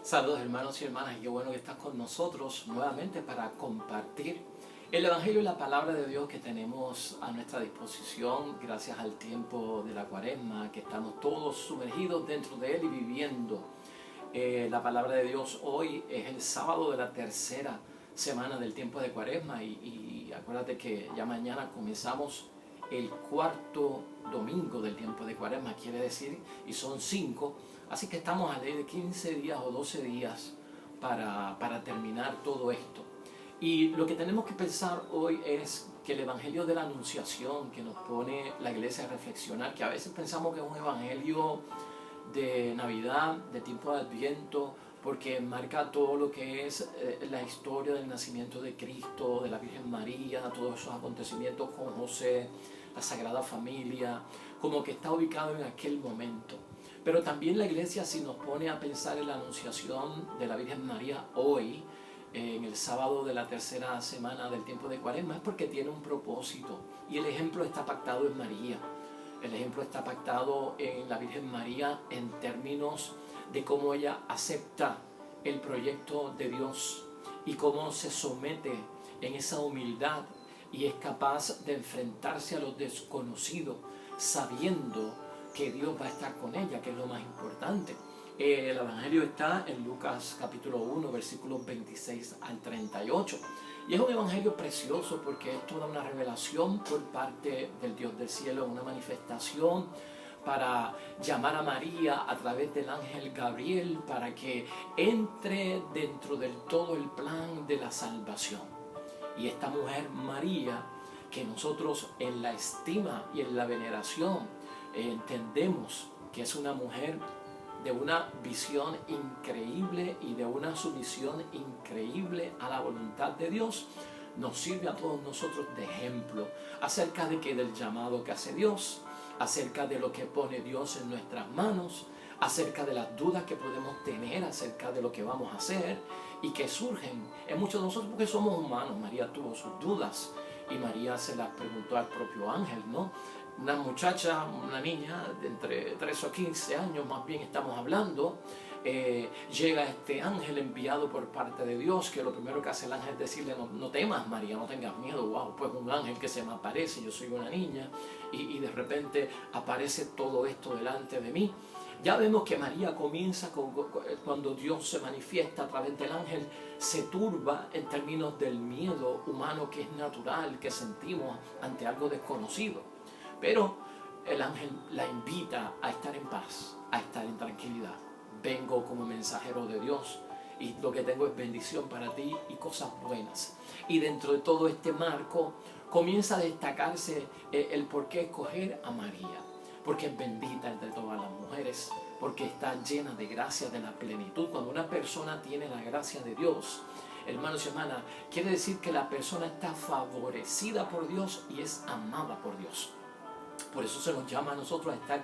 Saludos hermanos y hermanas, y qué bueno que estás con nosotros nuevamente para compartir el Evangelio y la Palabra de Dios que tenemos a nuestra disposición gracias al tiempo de la Cuaresma, que estamos todos sumergidos dentro de él y viviendo la Palabra de Dios. Hoy es el sábado de la tercera semana del tiempo de Cuaresma y acuérdate que ya mañana comenzamos el cuarto domingo del tiempo de Cuaresma, quiere decir, y son 5, así que estamos a ley de 15 días o 12 días para terminar todo esto. Y lo que tenemos que pensar hoy es que el Evangelio de la Anunciación que nos pone la iglesia a reflexionar, que a veces pensamos que es un Evangelio de Navidad, de tiempo de Adviento, porque marca todo lo que es la historia del nacimiento de Cristo, de la Virgen María, todos esos acontecimientos con José, la Sagrada Familia, como que está ubicado en aquel momento. Pero también la iglesia, si nos pone a pensar en la anunciación de la Virgen María hoy, en el sábado de la tercera semana del tiempo de Cuaresma, es porque tiene un propósito. Y el ejemplo está pactado en María. El ejemplo está pactado en la Virgen María en términos de cómo ella acepta el proyecto de Dios y cómo se somete en esa humildad y es capaz de enfrentarse a lo desconocido sabiendo que Dios va a estar con ella, que es lo más importante. El Evangelio está en Lucas capítulo 1, versículos 26 al 38. Y es un evangelio precioso porque es toda una revelación por parte del Dios del cielo, una manifestación para llamar a María a través del ángel Gabriel para que entre dentro del todo el plan de la salvación. Y esta mujer María, que nosotros en la estima y en la veneración entendemos que es una mujer de una visión increíble y de una sumisión increíble a la voluntad de Dios, nos sirve a todos nosotros de ejemplo acerca de del llamado que hace Dios, acerca de lo que pone Dios en nuestras manos, acerca de las dudas que podemos tener acerca de lo que vamos a hacer y que surgen en muchos de nosotros porque somos humanos. María tuvo sus dudas y María se las preguntó al propio ángel, ¿no? Una muchacha, una niña de entre 13 o 15 años, más bien estamos hablando, llega este ángel enviado por parte de Dios, que lo primero que hace el ángel es decirle, no temas María, no tengas miedo. Wow, pues un ángel que se me aparece, yo soy una niña, y de repente aparece todo esto delante de mí. Ya vemos que María comienza cuando Dios se manifiesta a través del ángel, se turba en términos del miedo humano que es natural, que sentimos ante algo desconocido. Pero el ángel la invita a estar en paz, a estar en tranquilidad. Vengo como mensajero de Dios y lo que tengo es bendición para ti y cosas buenas. Y dentro de todo este marco comienza a destacarse el por qué escoger a María. Porque es bendita entre todas las mujeres, porque está llena de gracia, de la plenitud. Cuando una persona tiene la gracia de Dios, hermanos y hermanas, quiere decir que la persona está favorecida por Dios y es amada por Dios. Por eso se nos llama a nosotros a estar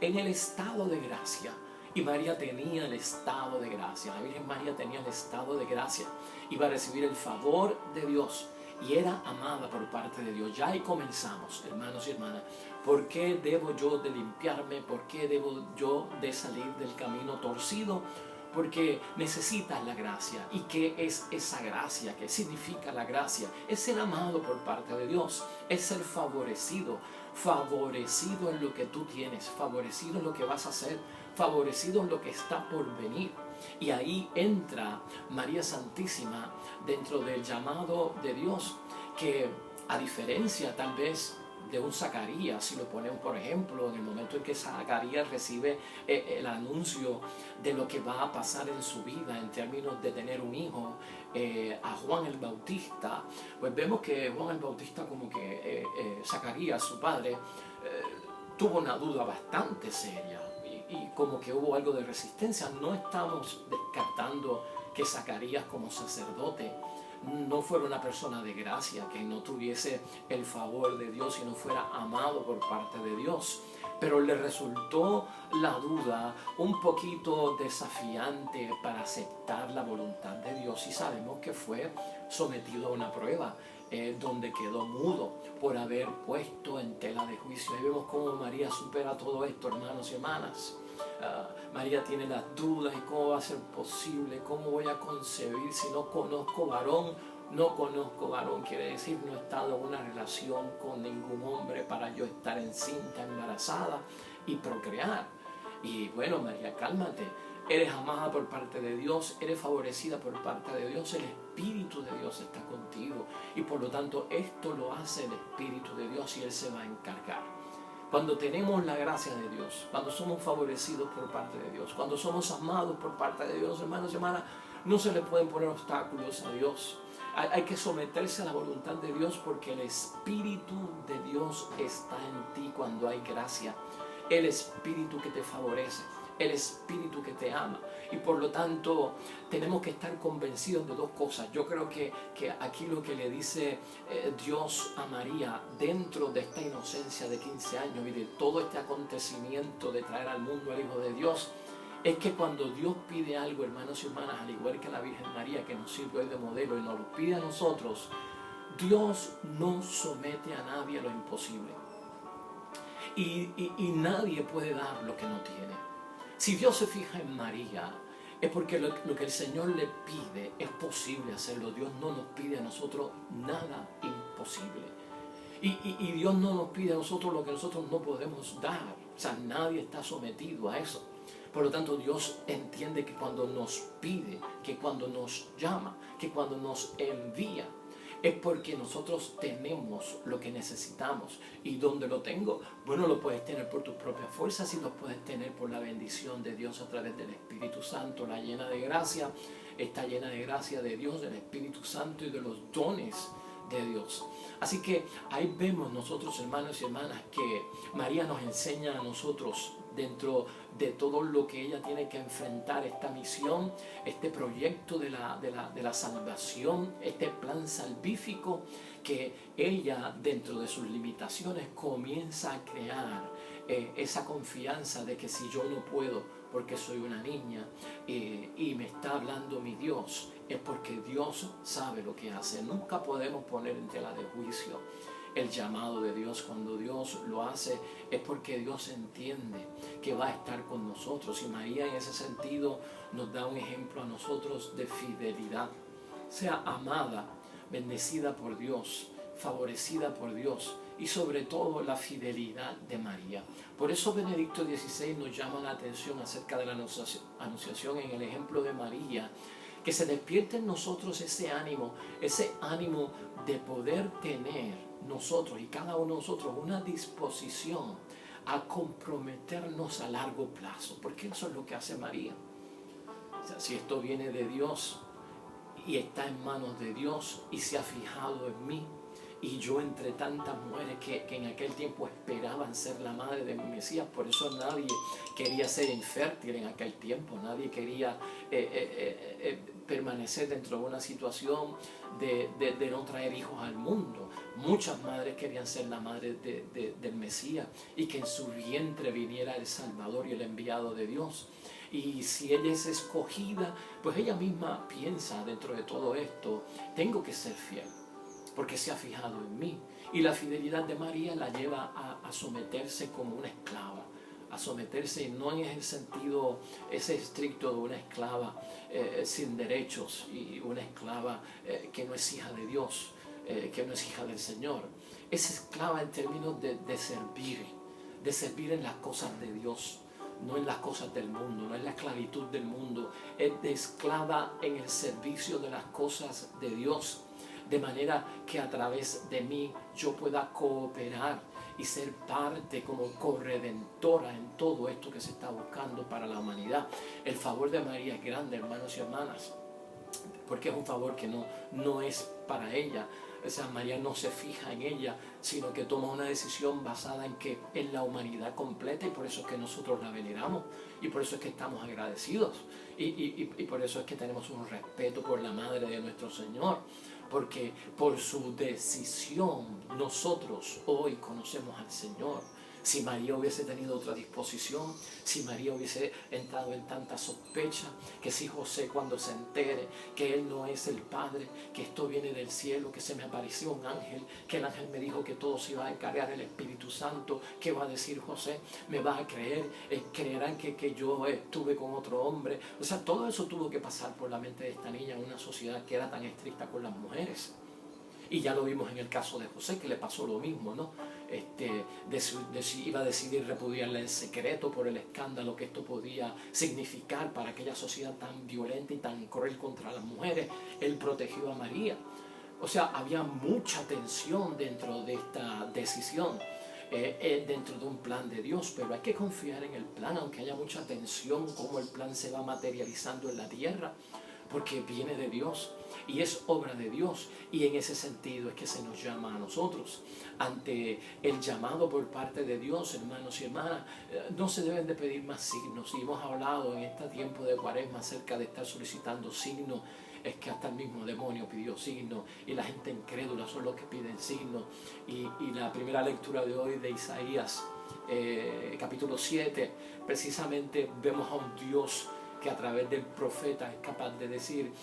en el estado de gracia. Y María tenía el estado de gracia. La Virgen María tenía el estado de gracia. Iba a recibir el favor de Dios y era amada por parte de Dios. Ya ahí comenzamos, hermanos y hermanas. ¿Por qué debo yo de limpiarme? ¿Por qué debo yo de salir del camino torcido? Porque necesitas la gracia. ¿Y qué es esa gracia? ¿Qué significa la gracia? Es ser amado por parte de Dios. Es ser favorecido. Favorecido en lo que tú tienes. Favorecido en lo que vas a hacer. Favorecido en lo que está por venir. Y ahí entra María Santísima dentro del llamado de Dios, que a diferencia tal vez de un Zacarías, si lo ponemos por ejemplo, en el momento en que Zacarías recibe el anuncio de lo que va a pasar en su vida en términos de tener un hijo, a Juan el Bautista, pues vemos que Juan el Bautista como que Zacarías, su padre, tuvo una duda bastante seria y como que hubo algo de resistencia. No estamos descartando que Zacarías como sacerdote no fuera una persona de gracia, que no tuviese el favor de Dios y no fuera amado por parte de Dios. Pero le resultó la duda un poquito desafiante para aceptar la voluntad de Dios y sabemos que fue sometido a una prueba donde quedó mudo por haber puesto en tela de juicio. Y vemos cómo María supera todo esto, hermanos y hermanas. María tiene las dudas y cómo va a ser posible, cómo voy a concebir si no conozco varón. No conozco varón quiere decir no he estado en una relación con ningún hombre para yo estar encinta, embarazada y procrear. Y bueno, María, cálmate. Eres amada por parte de Dios, eres favorecida por parte de Dios, el Espíritu de Dios está contigo. Y por lo tanto esto lo hace el Espíritu de Dios y Él se va a encargar. Cuando tenemos la gracia de Dios, cuando somos favorecidos por parte de Dios, cuando somos amados por parte de Dios, hermanos y hermanas, no se le pueden poner obstáculos a Dios. Hay que someterse a la voluntad de Dios porque el Espíritu de Dios está en ti cuando hay gracia. El Espíritu que te favorece, el Espíritu que te ama. Y por lo tanto tenemos que estar convencidos de dos cosas. Yo creo que aquí lo que le dice Dios a María dentro de esta inocencia de 15 años y de todo este acontecimiento de traer al mundo al Hijo de Dios, es que cuando Dios pide algo, hermanos y hermanas, al igual que la Virgen María, que nos sirve hoy de modelo y nos lo pide a nosotros, Dios no somete a nadie a lo imposible. Y nadie puede dar lo que no tiene. Si Dios se fija en María, es porque lo que el Señor le pide es posible hacerlo. Dios no nos pide a nosotros nada imposible. Y Dios no nos pide a nosotros lo que nosotros no podemos dar. O sea, nadie está sometido a eso. Por lo tanto, Dios entiende que cuando nos pide, que cuando nos llama, que cuando nos envía, es porque nosotros tenemos lo que necesitamos. ¿Y dónde lo tengo? Bueno, lo puedes tener por tus propias fuerzas y lo puedes tener por la bendición de Dios a través del Espíritu Santo. La llena de gracia está llena de gracia de Dios, del Espíritu Santo y de los dones de Dios. Así que ahí vemos nosotros, hermanos y hermanas, que María nos enseña a nosotros dentro de todo lo que ella tiene que enfrentar, esta misión, este proyecto de la salvación, este plan salvífico que ella dentro de sus limitaciones comienza a crear esa confianza de que si yo no puedo porque soy una niña y me está hablando mi Dios, es porque Dios sabe lo que hace. Nunca podemos poner en tela de juicio el llamado de Dios. Cuando Dios lo hace es porque Dios entiende que va a estar con nosotros. Y María en ese sentido nos da un ejemplo a nosotros de fidelidad. Sea amada, bendecida por Dios, favorecida por Dios y sobre todo la fidelidad de María. Por eso Benedicto XVI nos llama la atención acerca de la anunciación en el ejemplo de María, que se despierte en nosotros ese ánimo de poder tener nosotros y cada uno de nosotros una disposición a comprometernos a largo plazo, porque eso es lo que hace María. O sea, si esto viene de Dios y está en manos de Dios y se ha fijado en mí, y yo entre tantas mujeres que en aquel tiempo esperaban ser la madre de mi Mesías, por eso nadie quería ser infértil en aquel tiempo, nadie quería permanecer dentro de una situación de no traer hijos al mundo. Muchas madres querían ser la madre del Mesías y que en su vientre viniera el Salvador y el enviado de Dios. Y si ella es escogida, pues ella misma piensa dentro de todo esto, tengo que ser fiel, porque se ha fijado en mí. Y la fidelidad de María la lleva a someterse como una esclava, a someterse no en el sentido ese estricto de una esclava sin derechos y una esclava que no es hija de Dios, que no es hija del Señor. Es esclava en términos de servir en las cosas de Dios, no en las cosas del mundo, no en la esclavitud del mundo. Es de esclava en el servicio de las cosas de Dios, de manera que a través de mí yo pueda cooperar y ser parte como corredentora en todo esto que se está buscando para la humanidad. El favor de María es grande, hermanos y hermanas, porque es un favor que no es para ella. O sea, María no se fija en ella, sino que toma una decisión basada en la humanidad completa, y por eso es que nosotros la veneramos, y por eso es que estamos agradecidos, y por eso es que tenemos un respeto por la Madre de nuestro Señor, porque por su decisión nosotros hoy conocemos al Señor. Si María hubiese tenido otra disposición, si María hubiese entrado en tanta sospecha, que si José cuando se entere que él no es el Padre, que esto viene del cielo, que se me apareció un ángel, que el ángel me dijo que todo se iba a encargar el Espíritu Santo, ¿qué va a decir José? ¿Me va a creer? ¿Creerán que yo estuve con otro hombre? O sea, todo eso tuvo que pasar por la mente de esta niña en una sociedad que era tan estricta con las mujeres. Y ya lo vimos en el caso de José, que le pasó lo mismo, ¿no? Iba a decidir repudiarla en secreto por el escándalo que esto podía significar para aquella sociedad tan violenta y tan cruel contra las mujeres. Él protegió a María. O sea, había mucha tensión dentro de esta decisión, dentro de un plan de Dios, pero hay que confiar en el plan, aunque haya mucha tensión, cómo el plan se va materializando en la tierra, porque viene de Dios y es obra de Dios, y en ese sentido es que se nos llama a nosotros. Ante el llamado por parte de Dios, hermanos y hermanas, no se deben de pedir más signos. Y hemos hablado en este tiempo de Cuaresma acerca de estar solicitando signos. Es que hasta el mismo demonio pidió signos, y la gente incrédula son los que piden signos. Y la primera lectura de hoy de Isaías, capítulo 7, precisamente vemos a un Dios que a través del profeta es capaz de decir,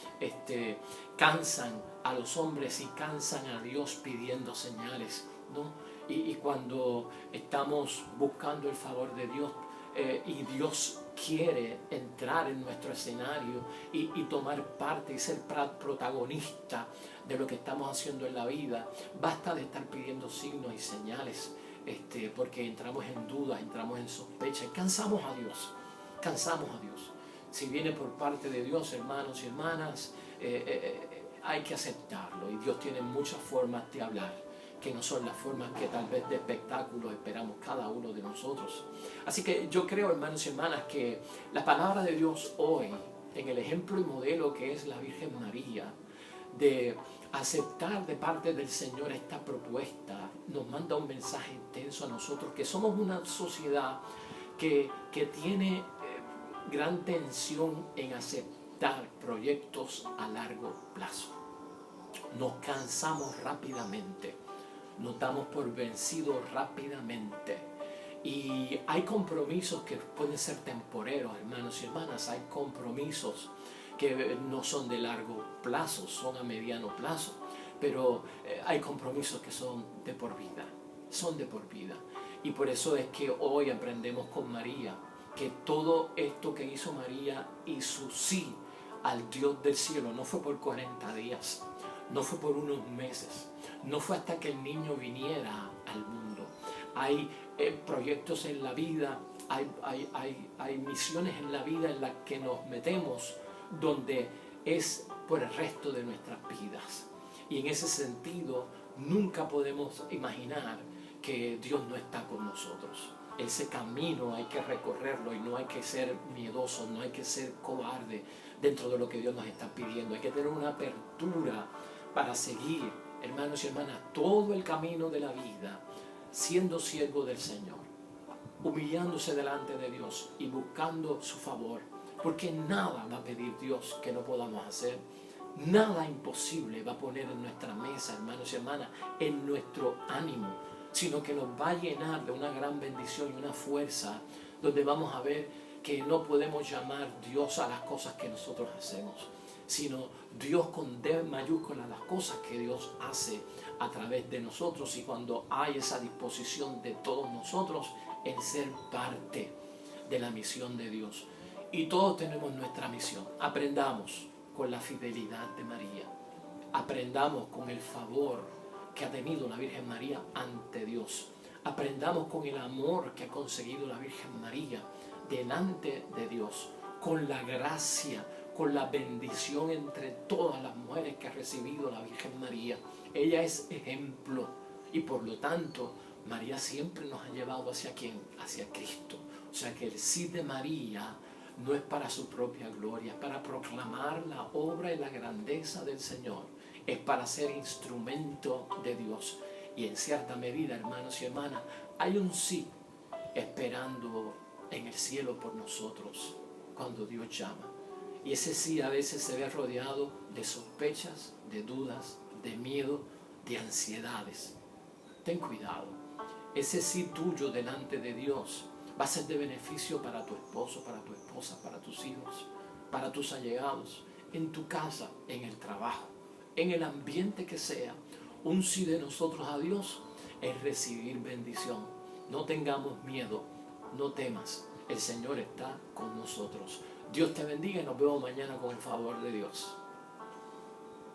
cansan a los hombres y cansan a Dios pidiendo señales, ¿no? Y cuando estamos buscando el favor de Dios, y Dios quiere entrar en nuestro escenario y tomar parte y ser protagonista de lo que estamos haciendo en la vida, basta de estar pidiendo signos y señales, porque entramos en duda, entramos en sospecha y cansamos a Dios, cansamos a Dios. Si viene por parte de Dios, hermanos y hermanas, hay que aceptarlo, y Dios tiene muchas formas de hablar, que no son las formas que tal vez de espectáculo esperamos cada uno de nosotros. Así que yo creo, hermanos y hermanas, que la palabra de Dios hoy, en el ejemplo y modelo que es la Virgen María, de aceptar de parte del Señor esta propuesta, nos manda un mensaje intenso a nosotros, que somos una sociedad que tiene gran tensión en aceptar proyectos a largo plazo. Nos cansamos rápidamente, nos damos por vencidos rápidamente, y hay compromisos que pueden ser temporeros, hermanos y hermanas. Hay compromisos que no son de largo plazo, son a mediano plazo, pero hay compromisos que son de por vida, son de por vida. Y por eso es que hoy aprendemos con María que todo esto que hizo María y su sí al Dios del cielo no fue por 40 días, no fue por unos meses, no fue hasta que el niño viniera al mundo. Hay proyectos en la vida, hay misiones en la vida en las que nos metemos, donde es por el resto de nuestras vidas. Y en ese sentido nunca podemos imaginar que Dios no está con nosotros. Ese camino hay que recorrerlo, y no hay que ser miedoso, no hay que ser cobarde dentro de lo que Dios nos está pidiendo. Hay que tener una apertura para seguir, hermanos y hermanas, todo el camino de la vida, siendo siervo del Señor, humillándose delante de Dios y buscando su favor, porque nada va a pedir Dios que no podamos hacer. Nada imposible va a poner en nuestra mesa, hermanos y hermanas, en nuestro ánimo, sino que nos va a llenar de una gran bendición y una fuerza, donde vamos a ver que no podemos llamar Dios a las cosas que nosotros hacemos, sino Dios con D mayúscula, las cosas que Dios hace a través de nosotros. Y cuando hay esa disposición de todos nosotros en ser parte de la misión de Dios, y todos tenemos nuestra misión, aprendamos con la fidelidad de María, aprendamos con el favor que ha tenido la Virgen María ante Dios, aprendamos con el amor que ha conseguido la Virgen María delante de Dios, con la gracia, con la bendición entre todas las mujeres que ha recibido la Virgen María. Ella es ejemplo, y por lo tanto María siempre nos ha llevado ¿hacia quién? Hacia Cristo. O sea que el sí de María no es para su propia gloria, es para proclamar la obra y la grandeza del Señor, es para ser instrumento de Dios. Y en cierta medida, hermanos y hermanas, hay un sí esperando en el cielo por nosotros cuando Dios llama. Y ese sí a veces se ve rodeado de sospechas, de dudas, de miedo, de ansiedades. Ten cuidado. ese sí tuyo delante de Dios va a ser de beneficio para tu esposo, para tu esposa, para tus hijos, para tus allegados, en tu casa, en el trabajo, en el ambiente que sea. Un sí de nosotros a Dios es recibir bendición. No tengamos miedo, no temas, el Señor está con nosotros. Dios te bendiga y nos vemos mañana con el favor de Dios.